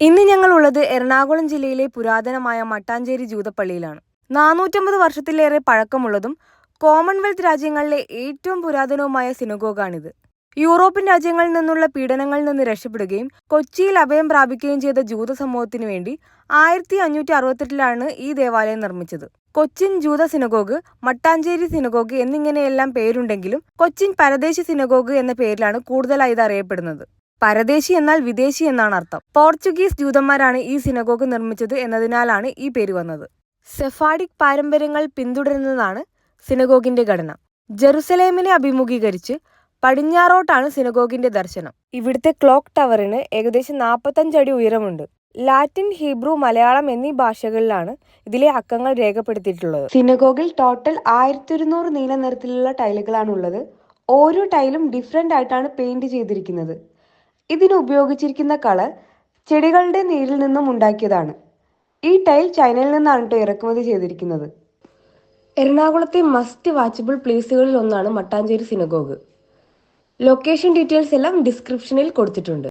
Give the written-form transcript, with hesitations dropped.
ഇന്ന് ഞങ്ങളുള്ളത് എറണാകുളം ജില്ലയിലെ പുരാതനമായ മട്ടാഞ്ചേരി ജൂതപ്പള്ളിയിലാണ്. 450 വർഷത്തിലേറെ പഴക്കമുള്ളതും കോമൺവെൽത്ത് രാജ്യങ്ങളിലെ ഏറ്റവും പുരാതനവുമായ സിനഗോഗാണിത്. യൂറോപ്യൻ രാജ്യങ്ങളിൽ നിന്നുള്ള പീഡനങ്ങളിൽ നിന്ന് രക്ഷപ്പെടുകയും കൊച്ചിയിൽ അഭയം പ്രാപിക്കുകയും ചെയ്ത ജൂത സമൂഹത്തിനു വേണ്ടി 1568 ഈ ദേവാലയം നിർമ്മിച്ചത്. കൊച്ചിൻ ജൂത സിനഗോഗ്, മട്ടാഞ്ചേരി സിനഗോഗ് എന്നിങ്ങനെയെല്ലാം പേരുണ്ടെങ്കിലും കൊച്ചിൻ പരദേശി സിനഗോഗ് എന്ന പേരിലാണ് കൂടുതലായി ഇത് അറിയപ്പെടുന്നത്. പരദേശി എന്നാൽ വിദേശി എന്നാണ് അർത്ഥം. പോർച്ചുഗീസ് ജൂതന്മാരാണ് ഈ സിനഗോഗ് നിർമ്മിച്ചത് എന്നതിനാലാണ് ഈ പേര് വന്നത്. സെഫാർഡിക് പാരമ്പര്യങ്ങൾ പിന്തുടരുന്നതാണ് സിനഗോഗിന്റെ ഘടന. ജെറുസലേമിനെ അഭിമുഖീകരിച്ച് പടിഞ്ഞാറോട്ടാണ് സിനഗോഗിന്റെ ദർശനം. ഇവിടുത്തെ ക്ലോക്ക് ടവറിന് ഏകദേശം 45 അടി ഉയരമുണ്ട്. ലാറ്റിൻ, ഹീബ്രു, മലയാളം എന്നീ ഭാഷകളിലാണ് ഇതിലെ അക്കങ്ങൾ രേഖപ്പെടുത്തിയിട്ടുള്ളത്. സിനഗോഗിൽ ടോട്ടൽ 1100 നീല നിറത്തിലുള്ള ടൈലുകളാണുള്ളത്. ഓരോ ടൈലും ഡിഫറെന്റ് ആയിട്ടാണ് പെയിന്റ് ചെയ്തിരിക്കുന്നത്. ഇതിന് ഉപയോഗിച്ചിരിക്കുന്ന കളർ ചെടികളുടെ നീരിൽ നിന്നും ഉണ്ടാക്കിയതാണ്. ഈ ടൈൽ ചൈനയിൽ നിന്നാണ് ഇറക്കുമതി ചെയ്തിരിക്കുന്നത്. എറണാകുളത്തെ മസ്റ്റ് വാച്ചബിൾ പ്ലേസുകളിൽ ഒന്നാണ് മട്ടാഞ്ചേരി സിനഗോഗ്. ലൊക്കേഷൻ ഡീറ്റെയിൽസ് എല്ലാം ഡിസ്ക്രിപ്ഷനിൽ കൊടുത്തിട്ടുണ്ട്.